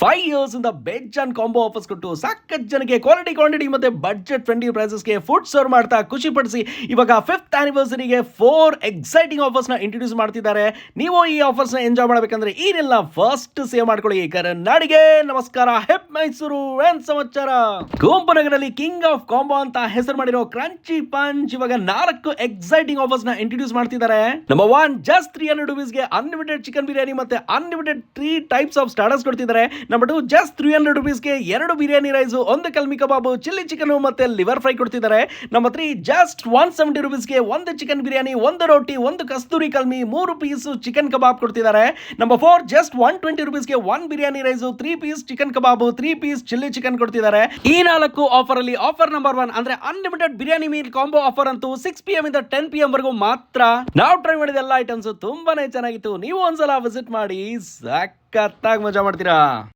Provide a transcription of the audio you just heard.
5 years ಇಂದ ಬೇಜಾನ್ combo offers ಕೊಟ್ಟು ಸಾಕಷ್ಟು ಜನಕ್ಕೆ ಕ್ವಾಲಿಟಿ ಮತ್ತೆ ಬಡ್ಜೆಟ್ ಫ್ರೆಂಡ್ಲಿ ಪ್ರೈಸಸ್ಗೆ ಫುಡ್ ಸರ್ವ್ ಮಾಡ್ತಾ ಖುಷಿ ಪಡಿಸಿ ಇವಾಗ 5th ಆನಿವರ್ಸರಿಗೆ 4 ಎಕ್ಸೈಟಿಂಗ್ ಆಫರ್ಸ್ ನ ಇಂಟ್ರೊಡ್ಯೂಸ್ ಮಾಡ್ತಿದ್ದಾರೆ. ನೀವು ಈ ಆಫರ್ಸ್ ನ ಎಂಜಾಯ್ ಮಾಡಬೇಕಂದ್ರೆ ಏನೆಲ್ಲ ಫಸ್ಟ್ ಸೇವ್ ಮಾಡ್ಕೊಳ್ಳಿ. ಕನ್ನಡಿಗೆ ನಮಸ್ಕಾರ, ಹೆಪ್ ಮೈಸೂರು ಏನ್ ಸಮಾಚಾರ. ಕುಂಪನಗರಲ್ಲಿ ಕಿಂಗ್ ಆಫ್ ಕಾಂಬೋ ಅಂತ ಹೆಸರು ಮಾಡಿರೋ ಕ್ರಂಚಿ ಪಂಚ್ ಇವಾಗ 4 ಎಕ್ಸೈಟಿಂಗ್ ಆಫರ್ಸ್ ನ ಇಂಟ್ರೊಡ್ಯೂಸ್ ಮಾಡ್ತಿದ್ದಾರೆ. ನಂಬರ್ 1 ಜಸ್ಟ್ 300 rupees ಗೆ ಅನ್ಲಿಮಿಟೆಡ್ ಚಿಕನ್ ಬಿರಿಯಾನಿ ಮತ್ತೆ ಅನ್ಲಿಮಿಟೆಡ್ 3 ಟೈಪ್ಸ್ ಆಫ್ ಸ್ಟಾರ್ಟರ್ಸ್ ಕೊಡ್ತಿದ್ದಾರೆ. ನಂಬರ್ 2 ಜಸ್ಟ್ 300 rupees ಗೆ 2 ಬಿರಿಯಾನಿ ರೈಸ್, 1 ಕಲ್ಮಿ ಕಬಾಬ್, ಚಿಲ್ಲಿ ಚಿಕನ್ ಮತ್ತೆ ಲಿವರ್ ಫ್ರೈ ಕೊಡ್ತಿದ್ದಾರೆ. ನಂಬರ್ 3 ಜಸ್ಟ್ 170 rupees ಗೆ 1 ಚಿಕನ್ ಬಿರಿಯಾನಿ, 1 ರೋಟಿ, 1 ಕಸ್ತೂರಿ ಕಲ್ಮಿ, 3 ಪೀಸ್ ಚಿಕನ್ ಕಬಾಬ್ ಕೊಡ್ತಿದ್ದಾರೆ. ನಂಬರ್ 4 ಜಸ್ಟ್ 120 rupees ಗೆ 1 ಬಿರಿಯಾನಿ ರೈಸ್, 3 ಪೀಸ್ ಚಿಕನ್ ಕಬಾಬ್, 3 ಪೀಸ್ ಚಿಲ್ಲಿ ಚಿಕನ್ ಕೊಡ್ತಿದ್ದಾರೆ. ಈ 4 ಆಫರ್ ಅಲ್ಲಿ ಆಫರ್ ನಂಬರ್ 1 ಅಂದ್ರೆ unlimited biryani meal combo offer ಅಂತೂ 6 PM ಇಂದ 10 PM ವರೆಗೂ ಮಾತ್ರ. ನಾವು ಟ್ರೈ ಮಾಡಿದ ಎಲ್ಲ ಐಟಮ್ಸ್ ತುಂಬಾನೇ ಚೆನ್ನಾಗಿತ್ತು. ನೀವು ಒಂದ್ಸಲ ವಿಸಿಟ್ ಮಾಡಿ ಸಖತ್ತಾಗಿ ಮಜಾ ಮಾಡ್ತೀರಾ.